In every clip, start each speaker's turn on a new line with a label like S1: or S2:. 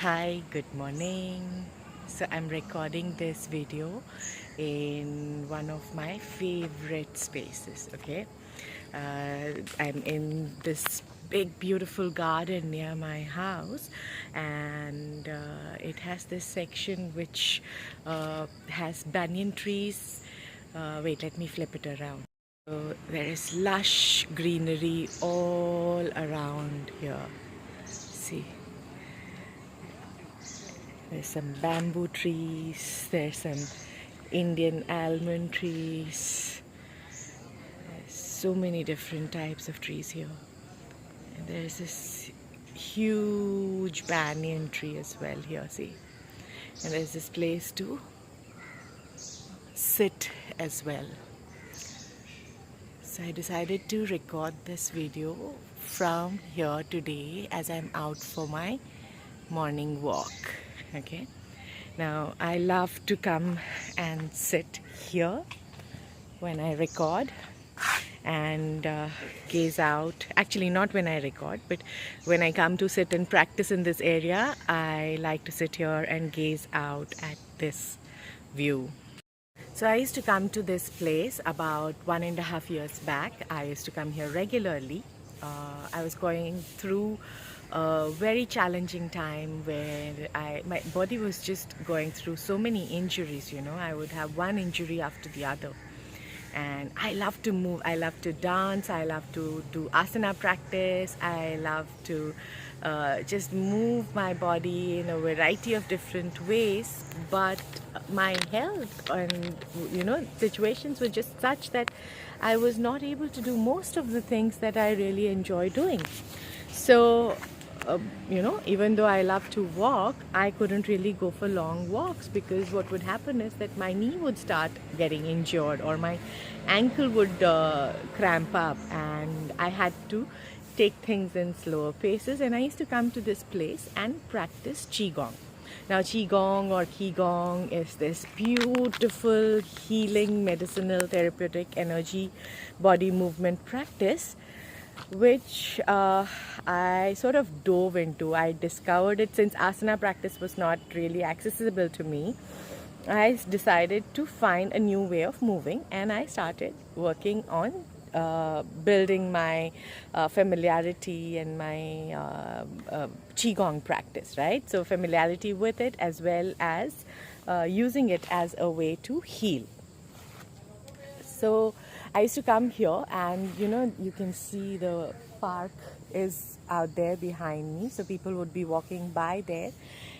S1: Hi, good morning. So I'm recording this video in one of my favorite spaces. Okay, I'm in this big beautiful garden near my house, and it has this section which has banyan trees. Wait, let me flip it around. So there is lush greenery all around here. See, there's some bamboo trees, there's some Indian almond trees, there's so many different types of trees here. And there's this huge banyan tree as well here, see. And there's this place to sit as well. So I decided to record this video from here today as I'm out for my morning walk. Okay. Now I love to come and sit here when I record and gaze out. Actually, not when I record, but when I come to sit and practice in this area, I like to sit here and gaze out at this view. So I used to come to this place about 1.5 years back. I used to come here regularly. I was going through a very challenging time where my body was just going through so many injuries. I would have one injury after the other. And I love to move, I love to dance, I love to do asana practice, I love to just move my body in a variety of different ways, but my health and situations were just such that I was not able to do most of the things that I really enjoy doing. So even though I love to walk, I couldn't really go for long walks because what would happen is that my knee would start getting injured or my ankle would cramp up, and I had to take things in slower paces. And I used to come to this place and practice Qigong. Now, Qigong or Qigong is this beautiful healing, medicinal, therapeutic energy body movement practice which I sort of dove into. I discovered it since asana practice was not really accessible to me. I decided to find a new way of moving, and I started working on building my familiarity and my Qigong practice, right? So familiarity with it as well as using it as a way to heal. So I used to come here, and you can see the park is out there behind me, so people would be walking by there,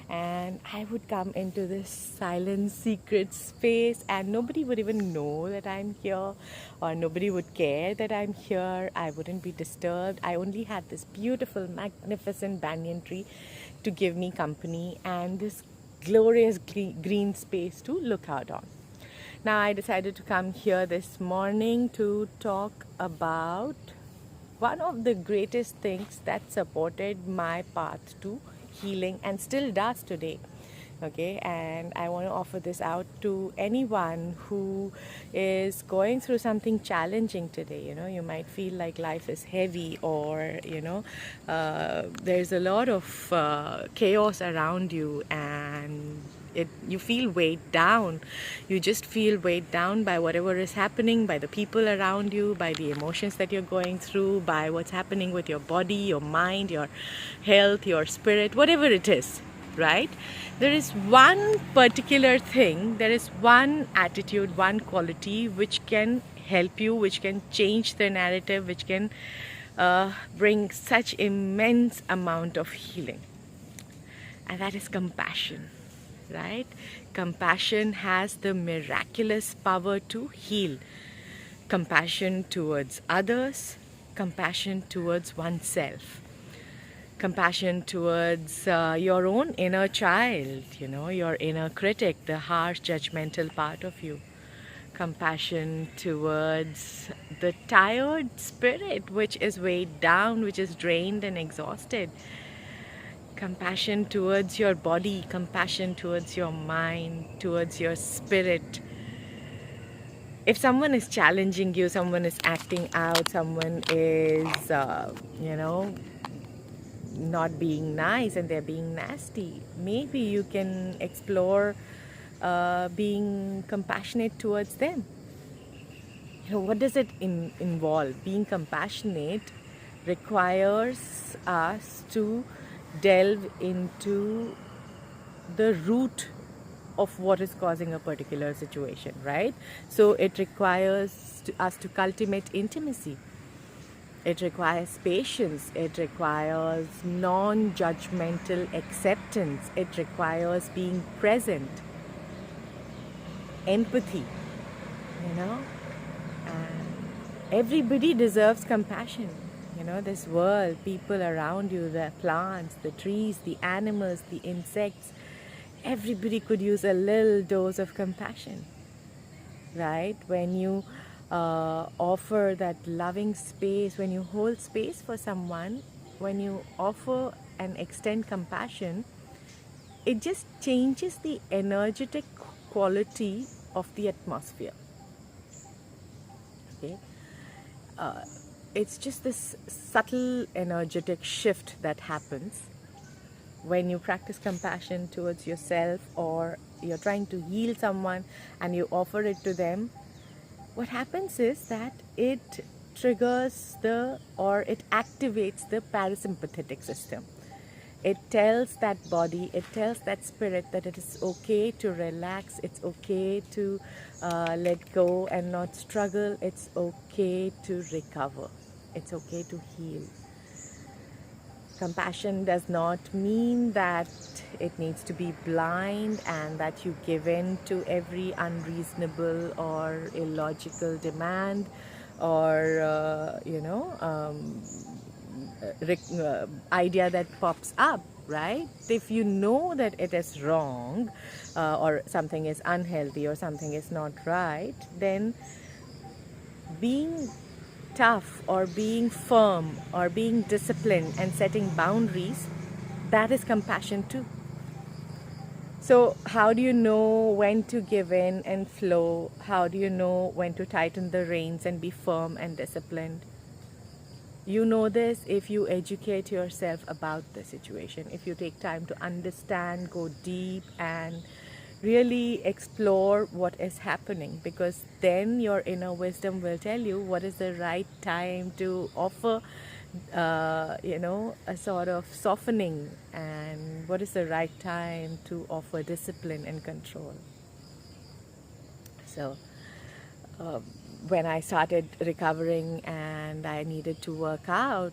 S1: and I would come into this silent secret space, and nobody would even know that I'm here, or nobody would care that I'm here. I wouldn't be disturbed. I only had this beautiful, magnificent banyan tree to give me company and this glorious green space to look out on. Now I decided to come here this morning to talk about one of the greatest things that supported my path to healing and still does today. Okay, and I want to offer this out to anyone who is going through something challenging today. You might feel like life is heavy, or there's a lot of chaos around you, and you feel weighed down. You just feel weighed down by whatever is happening, by the people around you, by the emotions that you're going through, by what's happening with your body, your mind, your health, your spirit, whatever it is, right? There is one particular thing, there is one attitude, one quality which can help you, which can change the narrative, which can bring such immense amount of healing, and that is compassion. Right? Compassion has the miraculous power to heal. Compassion towards others, compassion towards oneself, compassion towards your own inner child, your inner critic, the harsh, judgmental part of you. Compassion towards the tired spirit, which is weighed down, which is drained and exhausted. Compassion towards your body, compassion towards your mind, towards your spirit. If someone is challenging you, someone is acting out, someone is, not being nice and they're being nasty. Maybe you can explore being compassionate towards them. What does it involve? Being compassionate requires us to delve into the root of what is causing a particular situation, right? So it requires us to cultivate intimacy. It requires patience. It requires non-judgmental acceptance. It requires being present, empathy, you know. And everybody deserves compassion. This world, people around you, the plants, the trees, the animals, the insects, everybody could use a little dose of compassion, right? When you offer that loving space, when you hold space for someone, when you offer and extend compassion, it just changes the energetic quality of the atmosphere. Okay, it's just this subtle energetic shift that happens when you practice compassion towards yourself, or you're trying to heal someone and you offer it to them. What happens is that it triggers it activates the parasympathetic system. It tells that body, it tells that spirit that it is okay to relax, it's okay to let go and not struggle, it's okay to recover, it's okay to heal. Compassion does not mean that it needs to be blind and that you give in to every unreasonable or illogical demand or, idea that pops up, right? If you know that it is wrong or something is unhealthy or something is not right, then being tough or being firm or being disciplined and setting boundaries, that is compassion too. So how do you know when to give in and flow? How do you know when to tighten the reins and be firm and disciplined? You know this if you educate yourself about the situation, if you take time to understand, go deep and really explore what is happening, because then your inner wisdom will tell you what is the right time to offer a sort of softening, and what is the right time to offer discipline and control. So when I started recovering and I needed to work out,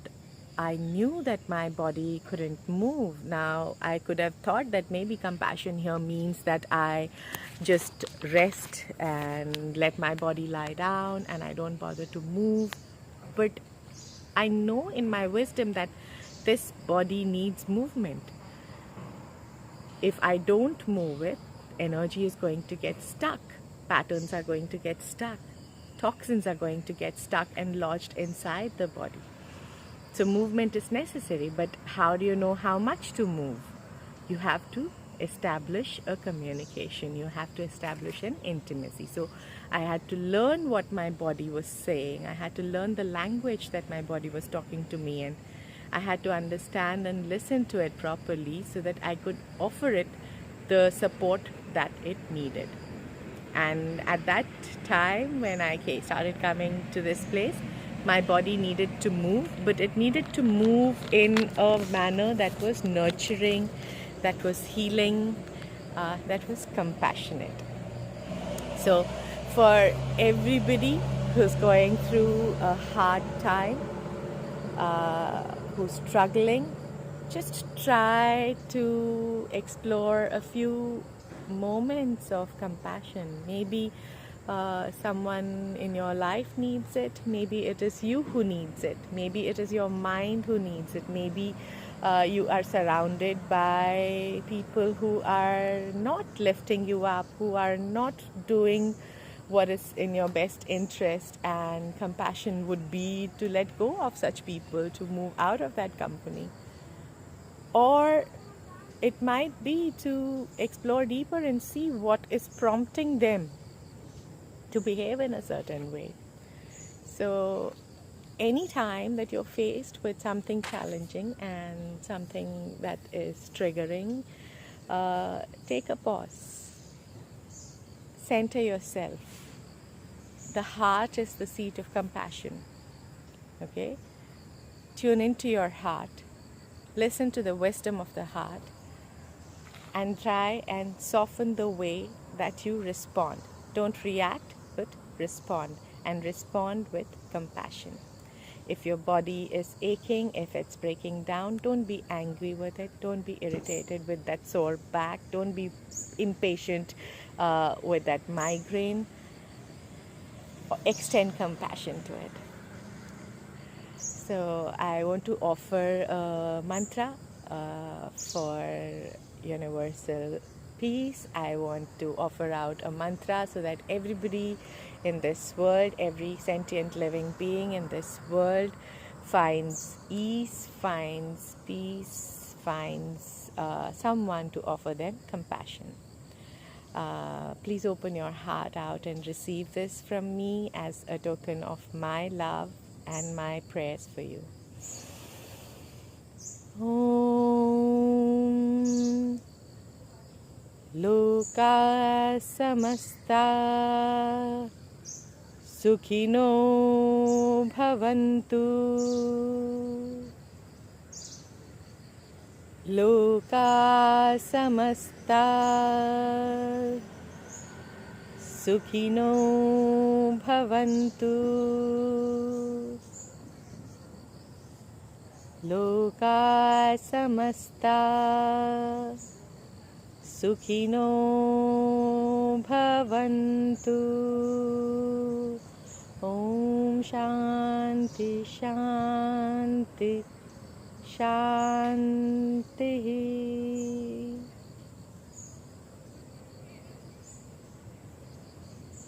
S1: I knew that my body couldn't move. Now, I could have thought that maybe compassion here means that I just rest and let my body lie down and I don't bother to move. But I know in my wisdom that this body needs movement. If I don't move it, energy is going to get stuck. Patterns are going to get stuck. Toxins are going to get stuck and lodged inside the body. So movement is necessary, but how do you know how much to move? You have to establish a communication. You have to establish an intimacy. So I had to learn what my body was saying. I had to learn the language that my body was talking to me, and I had to understand and listen to it properly so that I could offer it the support that it needed. And at that time, when I started coming to this place, my body needed to move, but it needed to move in a manner that was nurturing, that was healing, that was compassionate. So for everybody who's going through a hard time, who's struggling, just try to explore a few moments of compassion. Maybe someone in your life needs it. Maybe it is you who needs it. Maybe it is your mind who needs it. Maybe you are surrounded by people who are not lifting you up, who are not doing what is in your best interest, and compassion would be to let go of such people, to move out of that company. Or it might be to explore deeper and see what is prompting them to behave in a certain way. So any time that you're faced with something challenging and something that is triggering, take a pause, center yourself. The heart is the seat of compassion. Okay? Tune into your heart, listen to the wisdom of the heart, and try and soften the way that you respond. Don't react, but respond, and respond with compassion. If your body is aching, if it's breaking down, don't be angry with it. Don't be irritated with that sore back. Don't be impatient with that migraine. Extend compassion to it. So I want to offer a mantra for universal peace. I want to offer out a mantra so that everybody in this world, every sentient living being in this world finds ease, finds peace, finds someone to offer them compassion. Please open your heart out and receive this from me as a token of my love and my prayers for you. Om Loka Samasta Sukhino Bhavantu. Loka Samasta Sukhino Bhavantu. Loka Samasta Sukhino Bhavantu. Om Shanti Shanti Shanti.